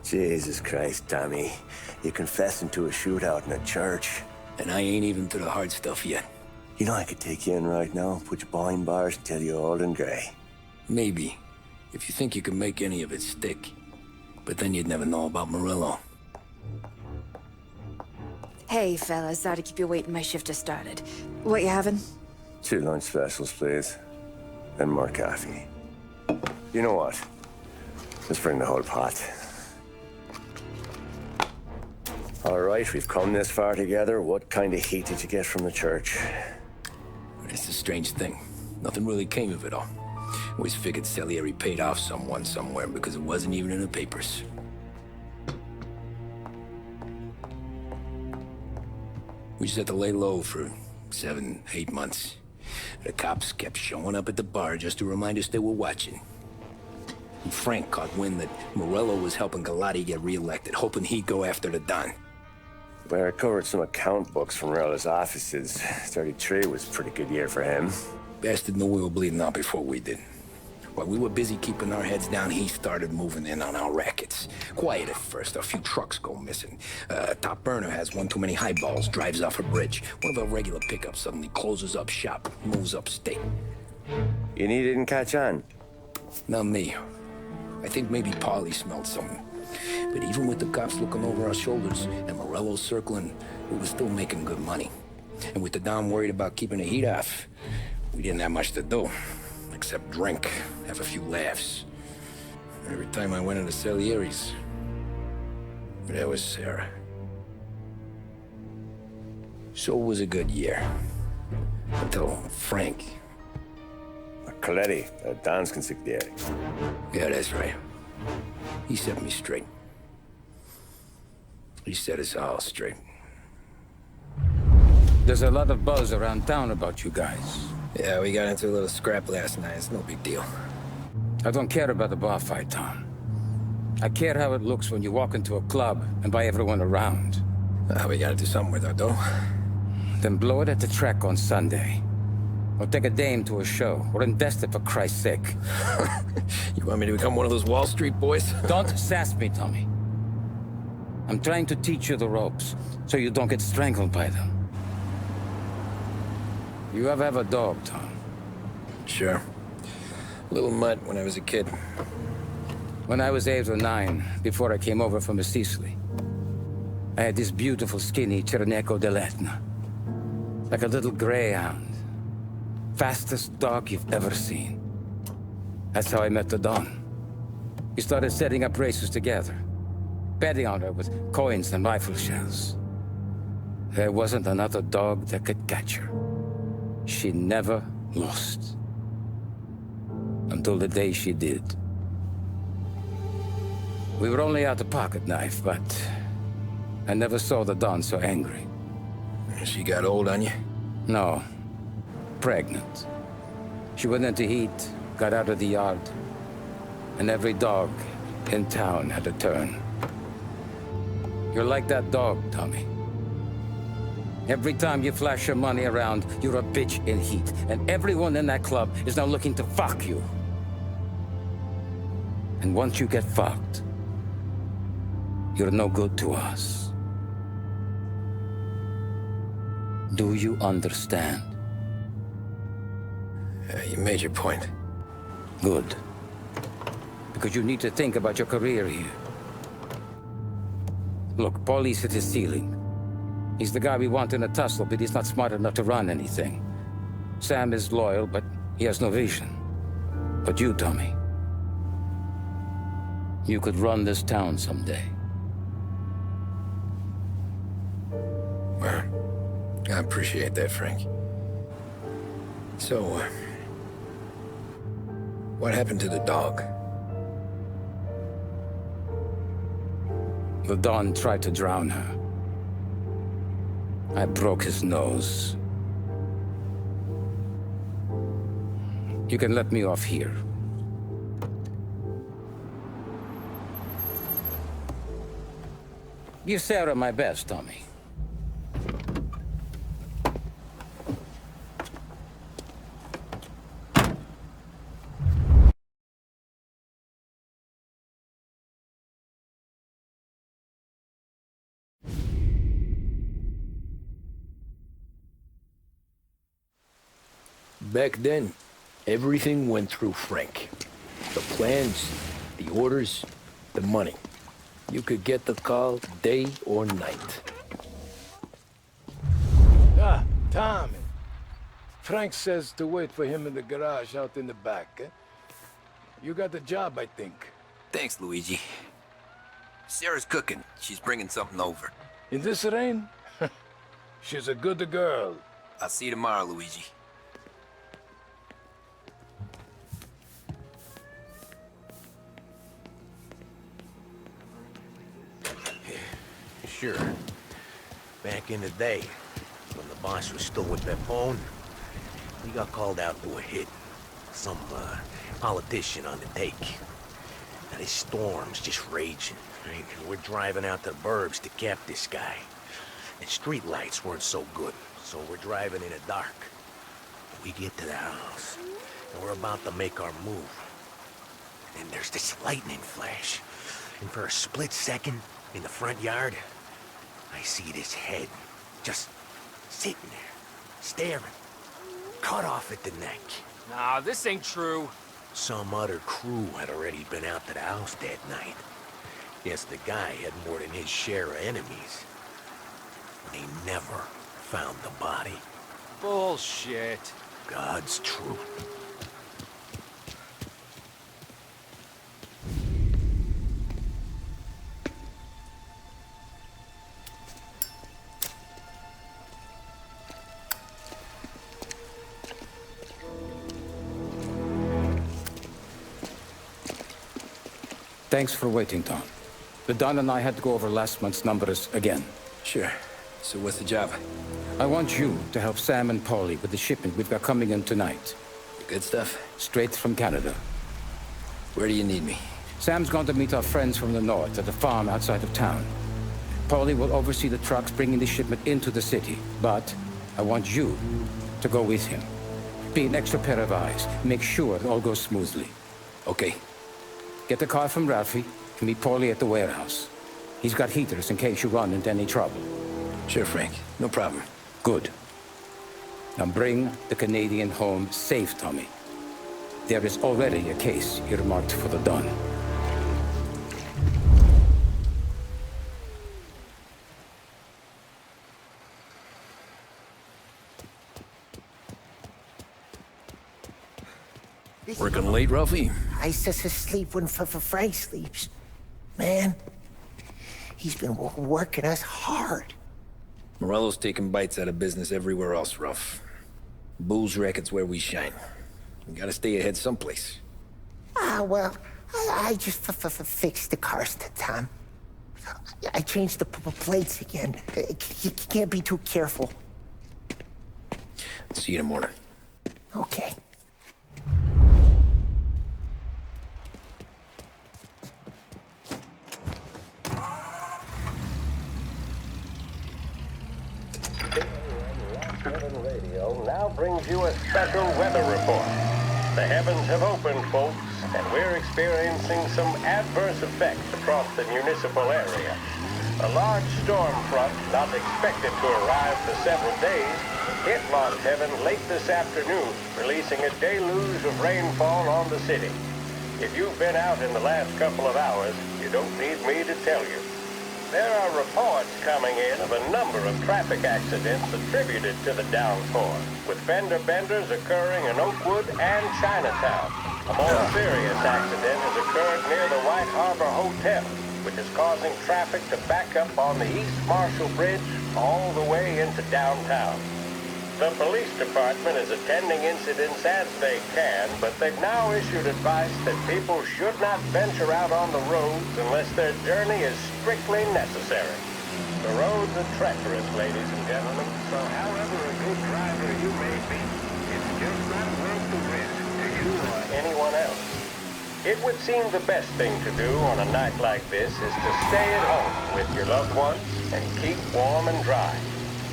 Jesus Christ, Tommy. You're confessing to a shootout in a church. And I ain't even to the hard stuff yet. You know I could take you in right now, put you behind bars until you're old and grey. Maybe, if you think you can make any of it stick. But then you'd never know about Morello. Hey, fellas, sorry to keep you waiting. My shift just started. What you having? 2 lunch specials, please. And more coffee. You know what? Let's bring the whole pot. All right, we've come this far together. What kind of heat did you get from the church? It's a strange thing. Nothing really came of it all. Always figured Salieri paid off someone somewhere because it wasn't even in the papers. We just had to lay low for 7, 8 months. The cops kept showing up at the bar just to remind us they were watching. And Frank caught wind that Morello was helping Colletti get reelected, hoping he'd go after the Don. Well, I recovered some account books from Morello's offices. 33 was a pretty good year for him. Bastard knew we were bleeding out before we did. While we were busy keeping our heads down, he started moving in on our rackets. Quiet at first, a few trucks go missing. Top burner has one too many highballs, drives off a bridge. One of our regular pickups suddenly closes up shop, moves upstate. And he didn't catch on? Not me. I think maybe Paulie smelled something. But even with the cops looking over our shoulders and Morello circling, we were still making good money. And with the Don worried about keeping the heat off, we didn't have much to do. Except drink, have a few laughs. Every time I went into Salieri's, there was Sarah. So it was a good year. Until Frank. Colletti, Don's consigliere. Yeah, that's right. He set me straight. He set us all straight. There's a lot of buzz around town about you guys. Yeah, we got into a little scrap last night. It's no big deal. I don't care about the bar fight, Tom. I care how it looks when you walk into a club and by everyone around. We gotta do something with our dough. Then blow it at the track on Sunday. Or take a dame to a show, or invest it for Christ's sake. You want me to become one of those Wall Street boys? Don't sass me, Tommy. I'm trying to teach you the ropes, so you don't get strangled by them. You ever have a dog, Tom? Sure. Little mutt when I was a kid. When I was 8 or 9, before I came over from Sicily, I had this beautiful, skinny Cerneco dell'Etna. Like a little greyhound. Fastest dog you've ever seen. That's how I met the Don. We started setting up races together. Betting on her with coins and rifle shells. There wasn't another dog that could catch her. She never lost. Until the day she did. We were only out a pocket knife, but I never saw the Don so angry. She got old on you? No. Pregnant. She went into heat, got out of the yard, and every dog in town had a turn. You're like that dog, Tommy. Every time you flash your money around, you're a bitch in heat, and everyone in that club is now looking to fuck you. And once you get fucked, you're no good to us. Do you understand? You made your point. Good. Because you need to think about your career here. Look, Paulie's hit his ceiling. He's the guy we want in a tussle, but he's not smart enough to run anything. Sam is loyal, but he has no vision. But you, Tommy, you could run this town someday. Well, I appreciate that, Frank. So, what happened to the dog? The Don tried to drown her. I broke his nose. You can let me off here. Give Sarah my best, Tommy. Back then, everything went through Frank. The plans, the orders, the money. You could get the call day or night. Ah, Tommy. Frank says to wait for him in the garage out in the back, eh? You got the job, I think. Thanks, Luigi. Sarah's cooking. She's bringing something over. In this rain? She's a good girl. I'll see you tomorrow, Luigi. Sure. Back in the day, when the boss was still with Pepone, he got called out to a hit. Some politician on the take. And his storm's just raging, right? And we're driving out to the burbs to cap this guy. And street lights weren't so good, so we're driving in the dark. We get to the house, and we're about to make our move. And then there's this lightning flash. And for a split second, in the front yard, I see this head, just sitting there, staring, cut off at the neck. Nah, this ain't true. Some other crew had already been out to the house that night. Guess the guy had more than his share of enemies. They never found the body. Bullshit. God's truth. Thanks for waiting, Don. The Don and I had to go over last month's numbers again. Sure. So what's the job? I want you to help Sam and Paulie with the shipment we've got coming in tonight. Good stuff? Straight from Canada. Where do you need me? Sam's going to meet our friends from the north at a farm outside of town. Paulie will oversee the trucks bringing the shipment into the city. But I want you to go with him. Be an extra pair of eyes. Make sure it all goes smoothly. Okay. Get the car from Ralphie and meet Paulie at the warehouse. He's got heaters in case you run into any trouble. Sure, Frank. No problem. Good. Now bring the Canadian home safe, Tommy. There is already a case earmarked for the Don. Working late, Ralphie? I sleep when Frank sleeps. Man, he's been working us hard. Morello's taking bites out of business everywhere else, Ruff. Booze rackets where we shine. We gotta stay ahead someplace. Well, I just fixed the cars, Tom. I changed the plates again. You can't be too careful. See you in the morning. Okay. Radio now brings you a special weather report. The heavens have opened, folks, and we're experiencing some adverse effects across the municipal area. A large storm front, not expected to arrive for several days, hit Lost Heaven late this afternoon, releasing a deluge of rainfall on the city. If you've been out in the last couple of hours, you don't need me to tell you. There are reports coming in of a number of traffic accidents attributed to the downpour, with fender benders occurring in Oakwood and Chinatown. A more serious accident has occurred near the White Harbor Hotel, which is causing traffic to back up on the East Marshall Bridge all the way into downtown. The police department is attending incidents as they can, but they've now issued advice that people should not venture out on the roads unless their journey is strictly necessary. The roads are treacherous, ladies and gentlemen, so however a good driver you may be, it's just not worth the risk to you or anyone else. It would seem the best thing to do on a night like this is to stay at home with your loved ones and keep warm and dry.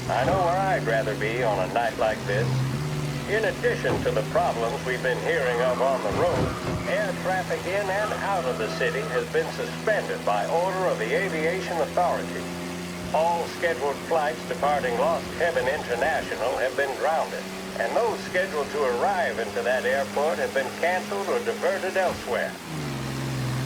I know where I'd rather be on a night like this. In addition to the problems we've been hearing of on the road, air traffic in and out of the city has been suspended by order of the Aviation Authority. All scheduled flights departing Lost Heaven International have been grounded. and those scheduled to arrive into that airport have been canceled or diverted elsewhere.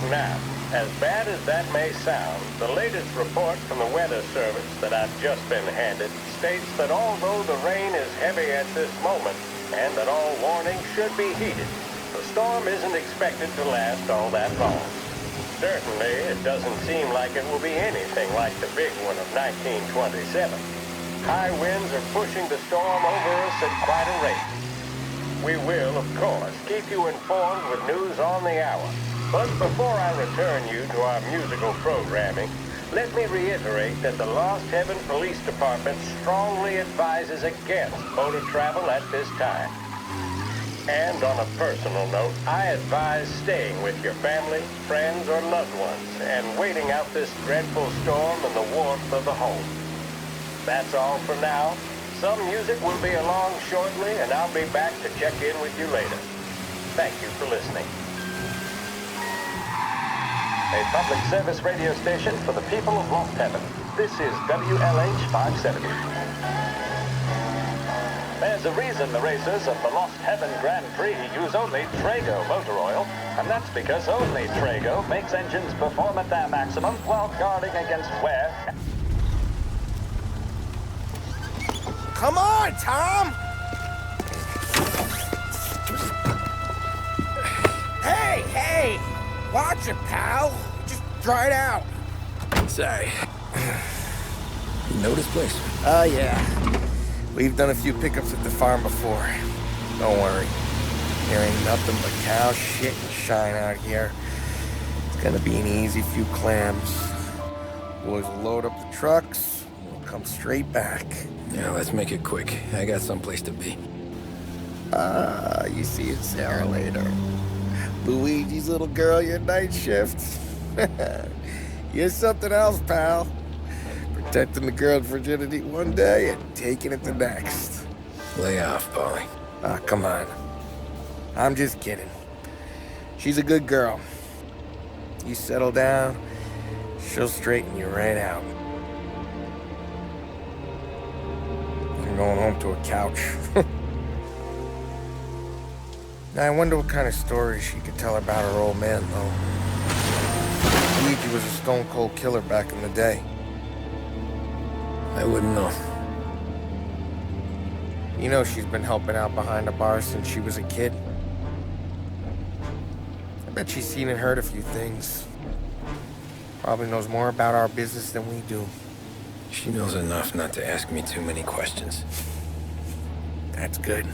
Now, as bad as that may sound, the latest report from the weather service that I've just been handed states that although the rain is heavy at this moment, and that all warnings should be heeded, the storm isn't expected to last all that long. Certainly, it doesn't seem like it will be anything like the big one of 1927. High winds are pushing the storm over us at quite a rate. We will, of course, keep you informed with news on the hour. But before I return you to our musical programming, let me reiterate that the Lost Heaven Police Department strongly advises against motor travel at this time. And on a personal note, I advise staying with your family, friends, or loved ones, and waiting out this dreadful storm in the warmth of the home. That's all for now. Some music will be along shortly, and I'll be back to check in with you later. Thank you for listening. A public service radio station for the people of Lost Heaven. This is WLH 570. There's a reason the racers of the Lost Heaven Grand Prix use only Trago motor oil, and that's because only Trago makes engines perform at their maximum while guarding against wear. Come on, Tom! Hey! Watch it, pal. Just dried out. Sorry. You know this place? Yeah. We've done a few pickups at the farm before. Don't worry. There ain't nothing but cow shit and shine out here. It's gonna be an easy few clams. Boys will load up the trucks, and we'll come straight back. Yeah, let's make it quick. I got someplace to be. You see Sarah later. Luigi's little girl, your night shift. You're something else, pal. Protecting the girl's virginity one day and taking it the next. Lay off, Paulie. Come on. I'm just kidding. She's a good girl. You settle down, she'll straighten you right out. I'm going home to a couch. Now, I wonder what kind of stories she could tell about her old man, though. Luigi was a stone-cold killer back in the day. I wouldn't know. You know she's been helping out behind the bar since she was a kid. I bet she's seen and heard a few things. Probably knows more about our business than we do. She knows enough not to ask me too many questions. That's good.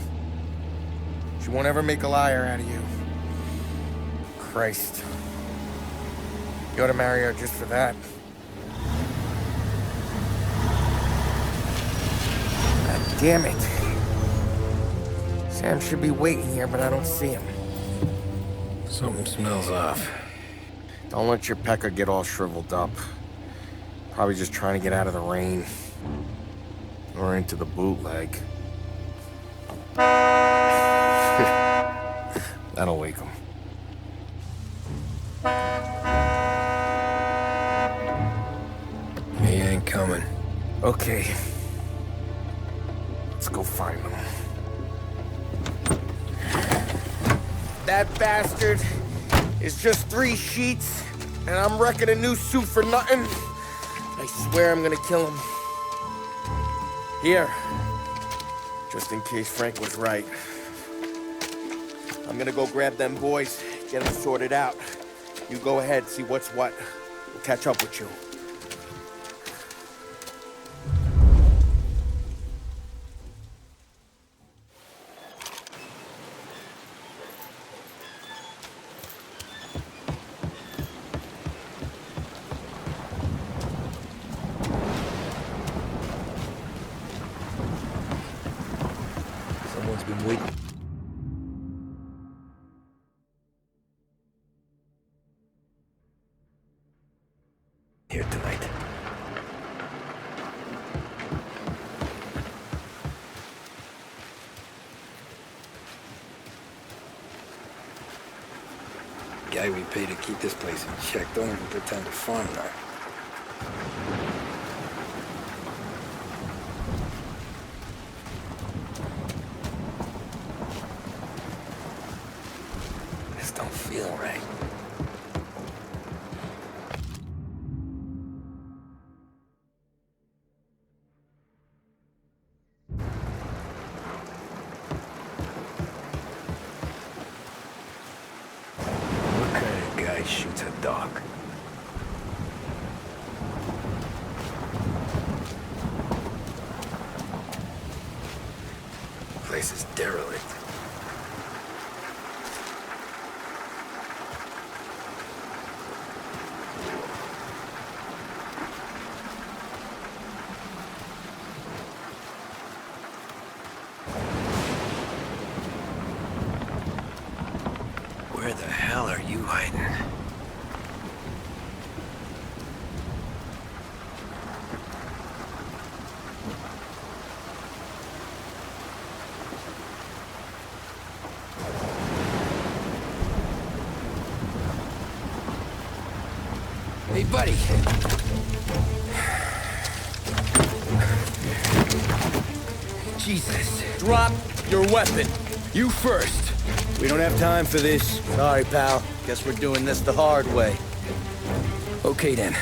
She won't ever make a liar out of you. Christ. You ought to marry her just for that. God damn it. Sam should be waiting here, but I don't see him. Something smells off. Don't let your pecker get all shriveled up. Probably just trying to get out of the rain. Or into the bootleg. That'll wake him. He ain't coming. Okay. Let's go find him. That bastard is just 3 sheets, and I'm wrecking a new suit for nothing. I swear I'm gonna kill him. Here. Just in case Frank was right. I'm gonna go grab them boys, get them sorted out. You go ahead, see what's what. We'll catch up with you. Someone's been waiting. Here tonight. Guy we pay to keep this place in check don't even pretend to farm now. Just don't feel right. What kind of guy shoots a dog? Place is derelict. Where the hell are you hiding? Hey, buddy. Jesus. Drop your weapon. You first. We don't have time for this. Sorry, pal. Guess we're doing this the hard way. Okay, then.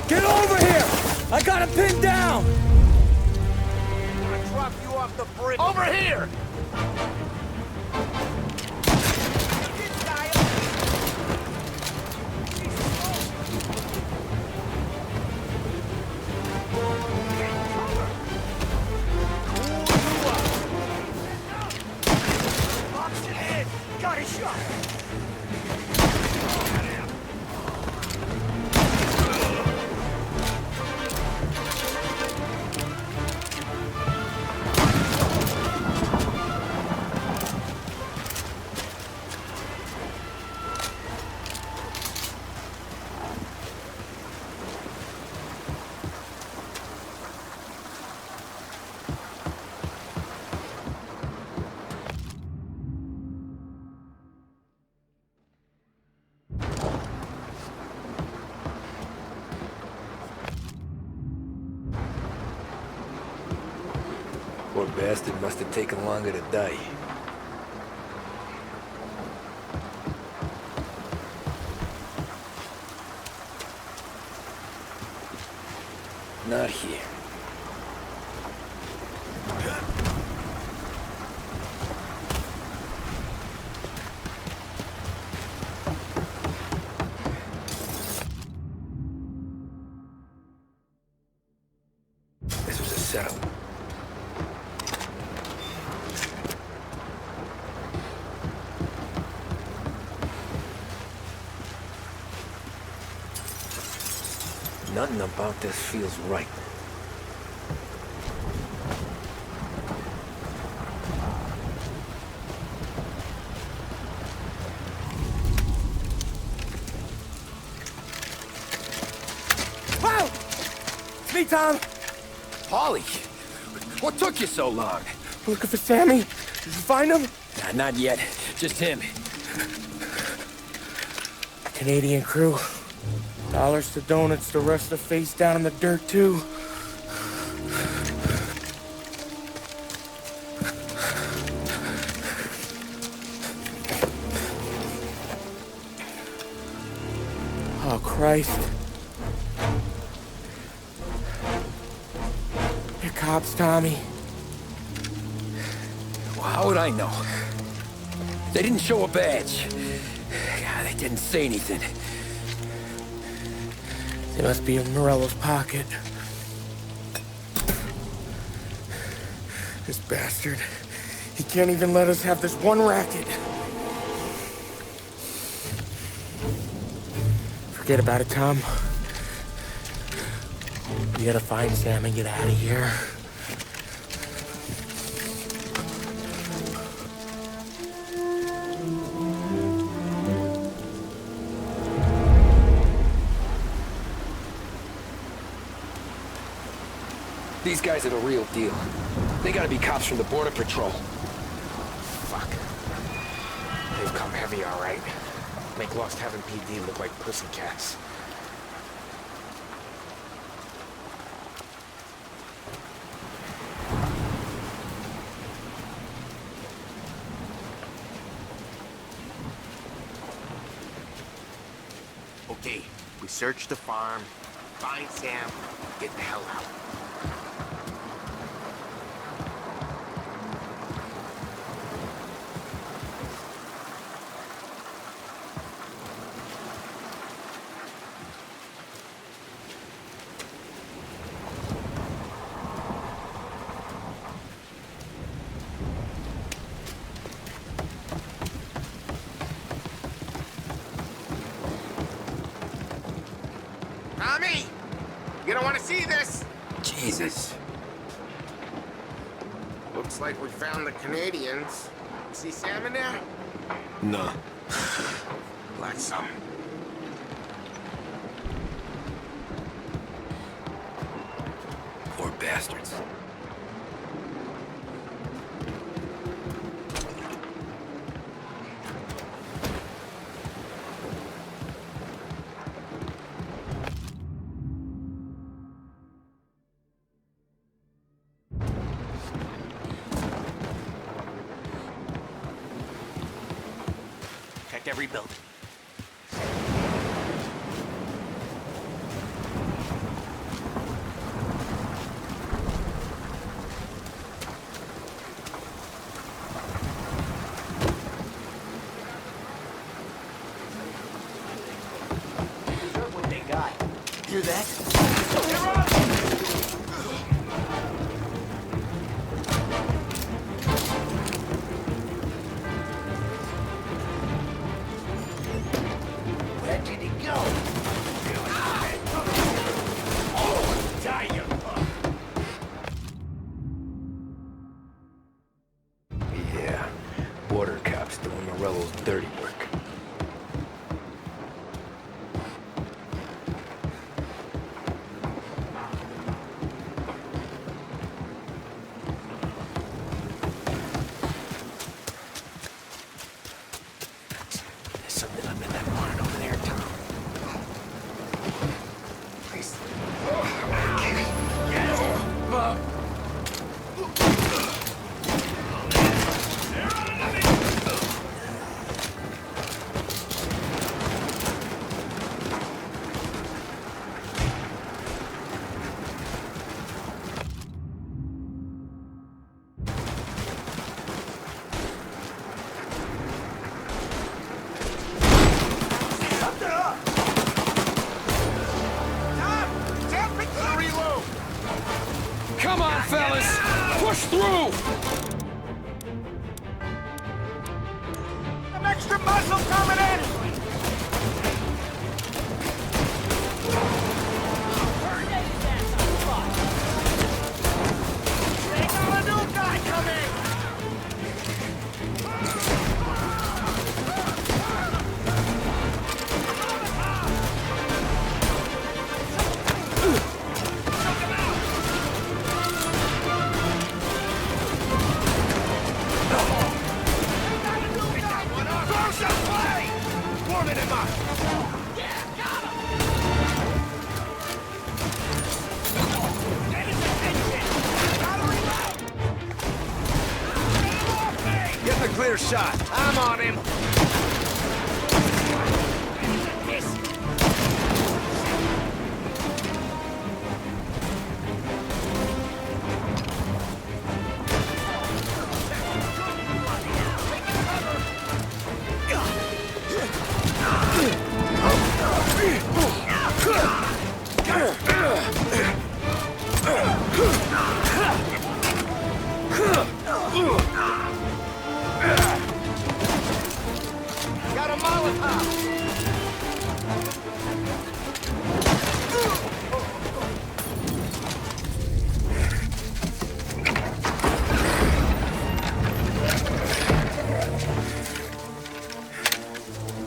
Get over here! I got him pinned down! I'm gonna drop you off the bridge. Over here! Got his shot. Poor bastard must have taken longer to die. Not here. This was a setup. Nothing about this feels right. Wow! It's me, Tom. Paulie, what took you so long? Looking for Sammy. Did you find him? Nah, not yet. Just him. Canadian crew. Dollars to donuts, the rest of the face down in the dirt, too. Oh, Christ. They're cops, Tommy. Well, how would I know? They didn't show a badge. God, they didn't say anything. They must be in Morello's pocket. This bastard. He can't even let us have this one racket. Forget about it, Tom. We gotta find Sam and get out of here. These guys are the real deal. They gotta be cops from the Border Patrol. Fuck. They've come heavy, all right. Make Lost Heaven PD look like pussycats. Okay, we search the farm, find Sam, get the hell out. Tommy! You don't want to see this! Jesus. Looks like we found the Canadians. See Sam in there? No. Like some. Poor bastards. Check every building. Look what they got. Hear that? Where did he go? Oh, die, you fuck! Yeah, border cops doing Morello's dirty work. There's something up in that barn over there, Tom. Please. Something up! Tom! Sam, pick the reload! Come on, fellas! Push through! Some extra muscle coming in! They got a new guy coming! Throw some play! Warming him up! Yeah, got him! Get his attention! Gotta reload! Get him off me! Get the clear shot. I'm on him. Got a Molotov!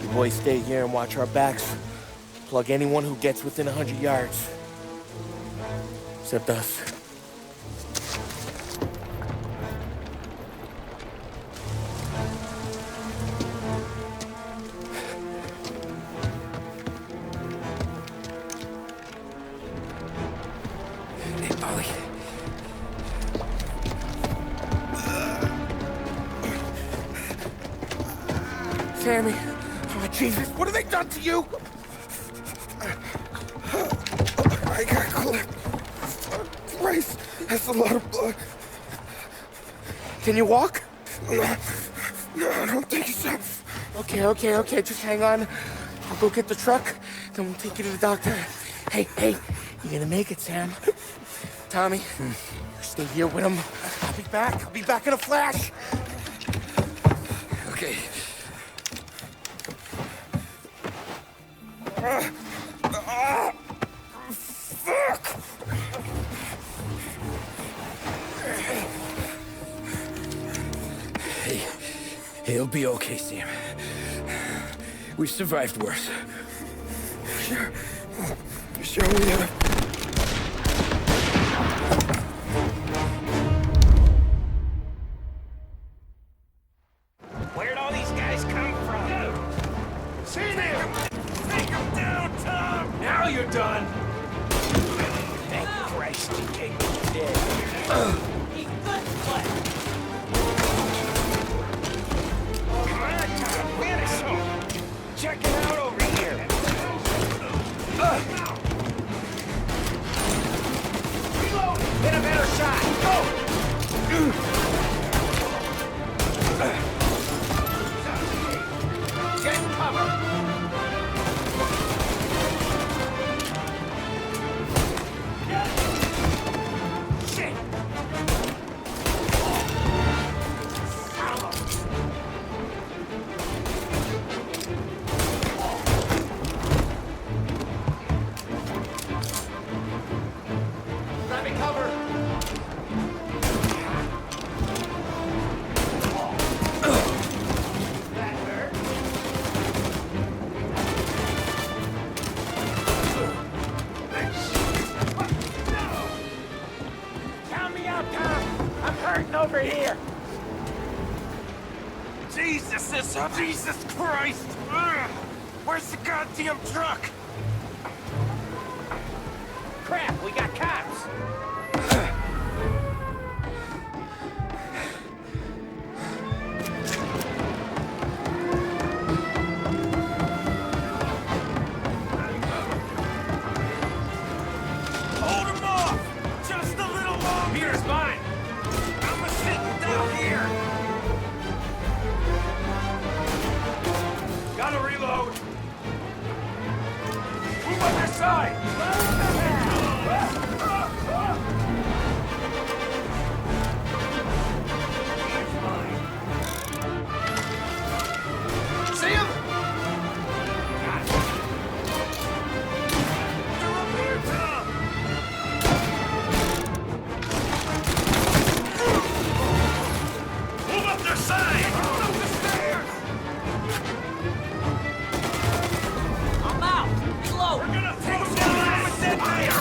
You boys stay here and watch our backs. Plug anyone who gets within 100 yards. Except us. Hey, Paulie. Sammy! Oh, Jesus, what have they done to you? I got clipped. Christ, that's a lot of blood. Can you walk? No, I don't think so. Okay, just hang on. I'll go get the truck, then we'll take you to the doctor. Hey, you're gonna make it, Sam. Tommy, stay here with him. I'll be back in a flash. Okay. Fuck! Hey, he'll be okay, Sam. We've survived worse. Sure we have. Where'd all these guys come from? See him! Take him down, Tom! Now you're done! Thank Christ you came dead. Come on, Tom, get us home. Check it out over here. Get a better shot. Go! Get cover. Shit! Grabbing cover. That hurt. Count me out, Tom. I'm hurting over here. Jesus Christ! Ugh. Where's the goddamn truck? Crap, we got cops. Hold him off! Just a little longer! Here's mine! I'm sitting down here! Gotta reload! Move on this side! See him? They're up here, Tom! Move up their side! Move up the stairs! I'm out! Reload! We're gonna throw some down with that fire!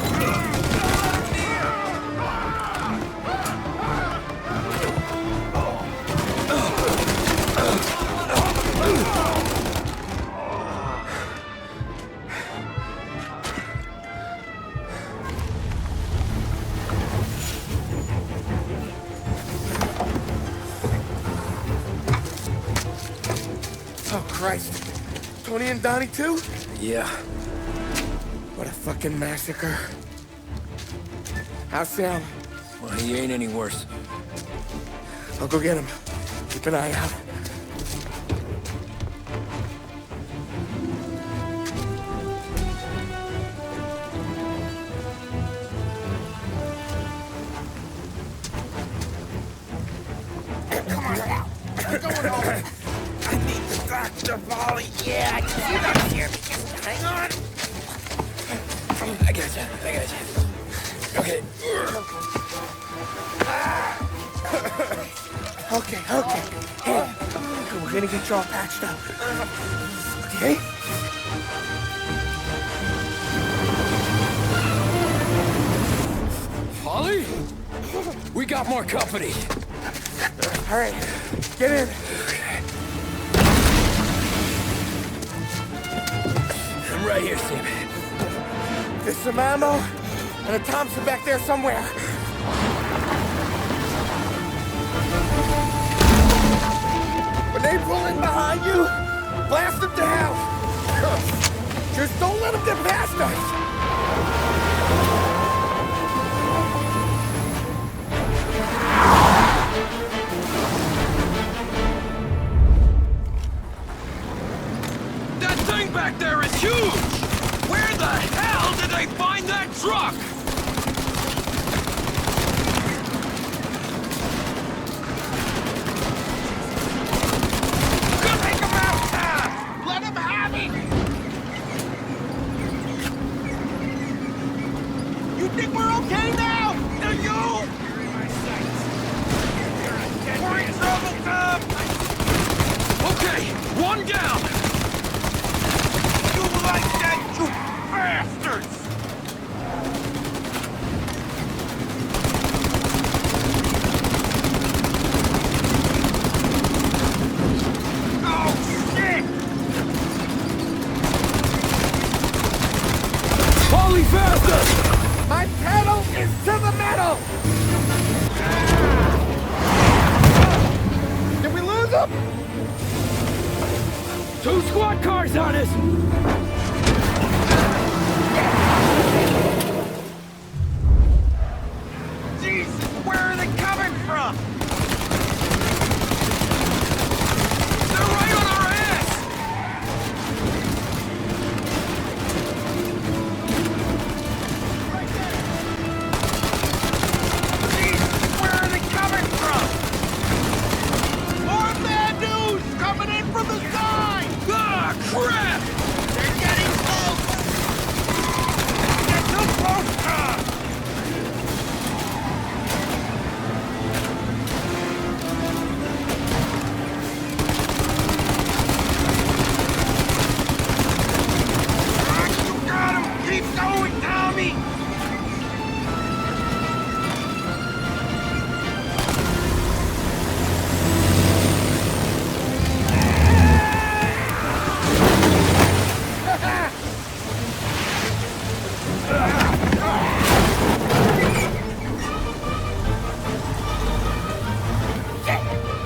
Oh, Christ. Tony and Donnie, too? Yeah. What a fucking massacre. How's Sam? Well, he ain't any worse. I'll go get him. Keep an eye out. Come on now. I'm going home. I need the doctor, Paulie. Yeah, I can see that here. Just hang on. I got you. Okay. Okay. Hey, we're gonna get you all patched up. Okay? Paulie? We got more company. All right, get in. I'm right here, Sam. There's some ammo and a Thompson back there somewhere. When they pull in behind you, blast them down. Just don't let them get past us. back there is huge! Where the hell did they find that truck? Take him out, Sam! Let him have it! You think we're okay now? Do you? You're in my sights. We're in trouble, Tom! Okay, one down! You like that, you bastards! Oh, shit! Paulie, faster! My pedal is to the metal! Did we lose him? 2 squad cars on us! Jesus, where are they coming from? They're right on our ass! Jesus, where are they coming from? More bad news coming in from the side! Ah, crap! They're getting close! Get too close, Tom! You got him! Keep going, Tommy!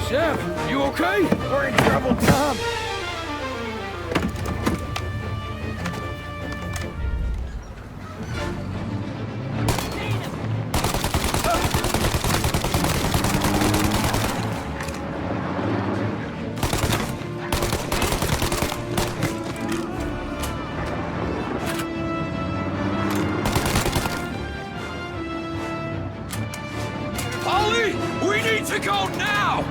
Sam, you okay? We're in trouble, Tom! Paulie, we need to go now!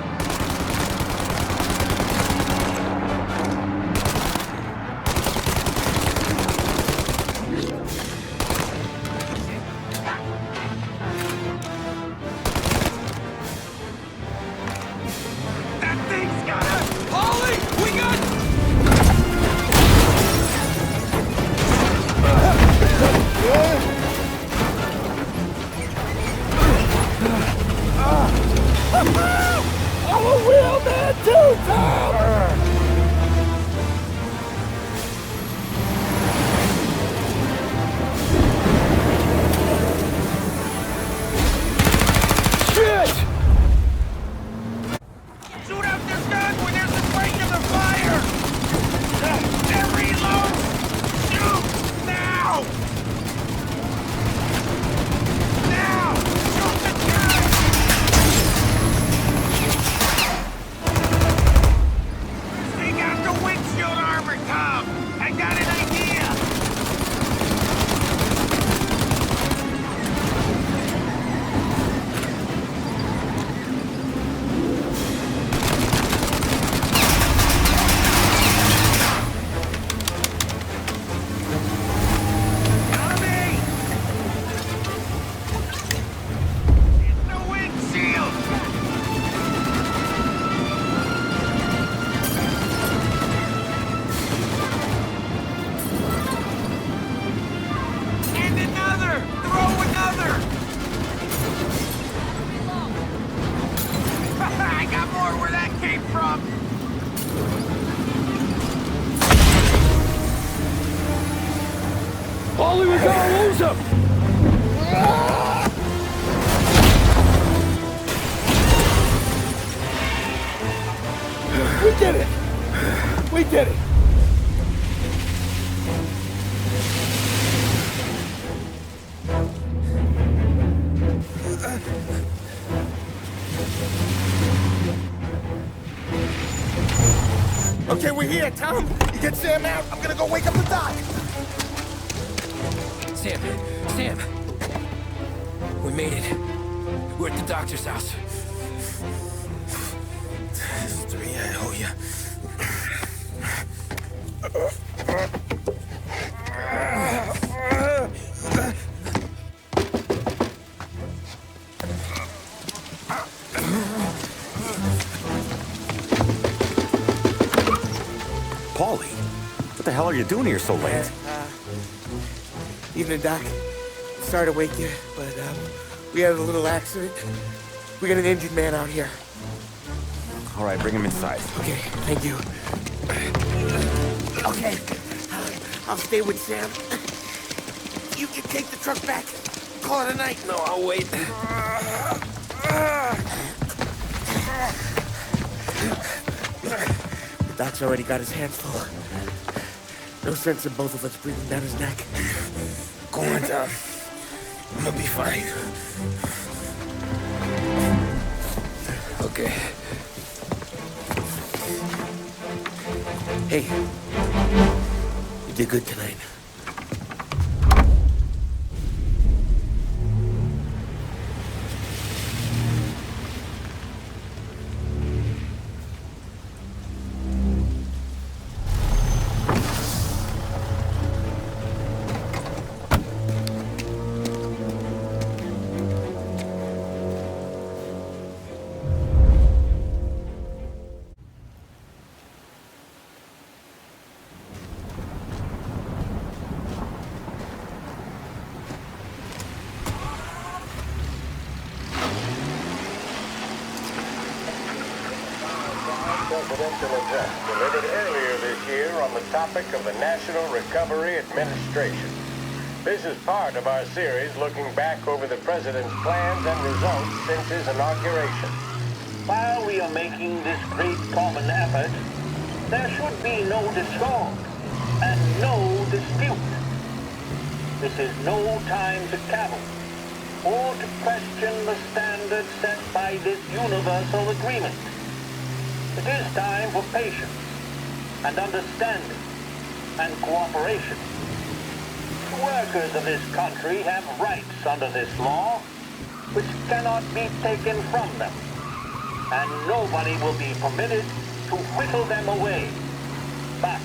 That thing's got us! Paulie, we got... I'm a real man too, Tom! Shit! Shoot out this gun when there's a break in the fire! Then reload! Shoot! Now! Now! Shoot the gun! Take out the windshield armor, Tom! I got an idea! Tommy! It's the windshield! And another! Throw another! I got more where that came from! Paulie, we gotta lose him! We did it! We did it! Okay, we're here, Tom. You get Sam out. I'm gonna go wake up the doc. Sam! We made it. We're at the doctor's house. This is 3, I owe you. Paulie, what the hell are you doing here so late? Evening, Doc. Sorry to wake you, but we had a little accident. We got an injured man out here. All right, bring him inside. Okay, thank you. Okay, I'll stay with Sam. You can take the truck back. Call it a night. No, I'll wait. The doc's already got his hands full. No sense in both of us breathing down his neck. Go on, Tom. I'm gonna be fine. Okay. Hey, you did good tonight. Presidential address delivered earlier this year on the topic of the National Recovery Administration. This is part of our series looking back over the president's plans and results since his inauguration. While we are making this great common effort, there should be no discord and no dispute. This is no time to cavil or to question the standards set by this universal agreement. It is time for patience and understanding and cooperation. The workers of this country have rights under this law which cannot be taken from them, and nobody will be permitted to whittle them away. But,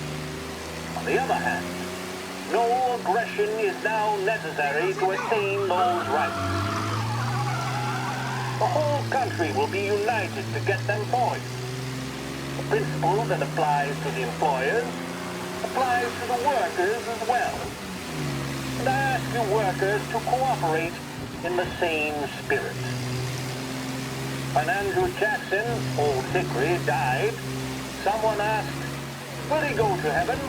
on the other hand, no aggression is now necessary to attain those rights. The whole country will be united to get them for you. The principle that applies to the employers applies to the workers as well. And I ask you workers to cooperate in the same spirit. When Andrew Jackson, Old Hickory, died, someone asked, will he go to heaven?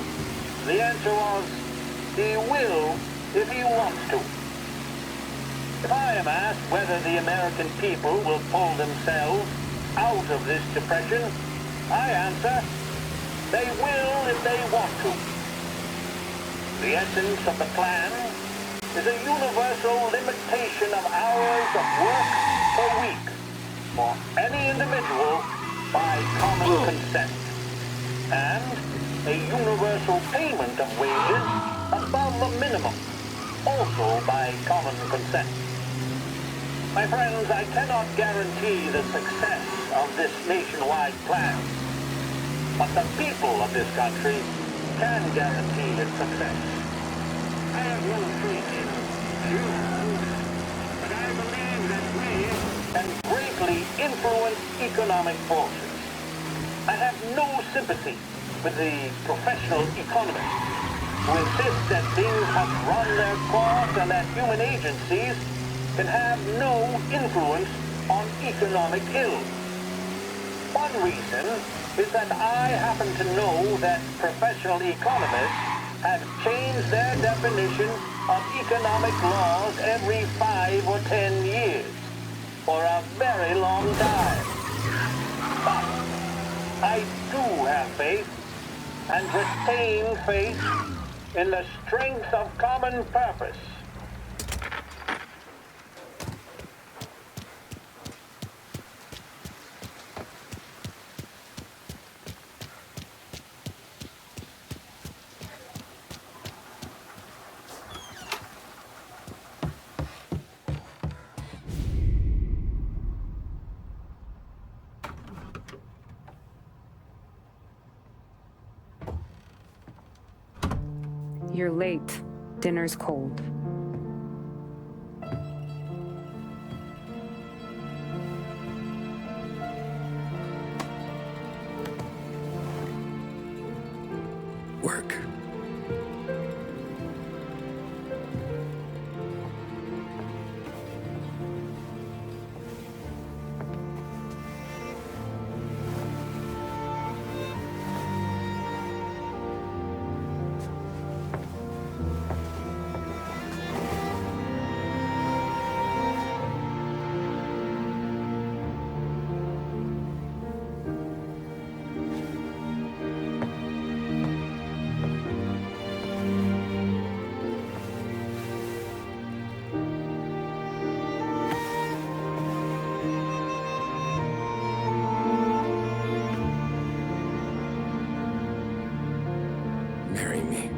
The answer was, he will if he wants to. If I am asked whether the American people will pull themselves out of this depression, I answer, they will if they want to. The essence of the plan is a universal limitation of hours of work per week for any individual by common consent, and a universal payment of wages above the minimum, also by common consent. My friends, I cannot guarantee the success of this nationwide plan, but the people of this country can guarantee its success. I have no faith in Jews, but I believe that we can greatly influence economic forces. I have no sympathy with the professional economists who insist that things must run their course and that human agencies can have no influence on economic ills. One reason is that I happen to know that professional economists have changed their definition of economic laws every 5 or 10 years for a very long time. But I do have faith and retain faith in the strength of common purpose. You're late. Dinner's cold. Work. Marry me.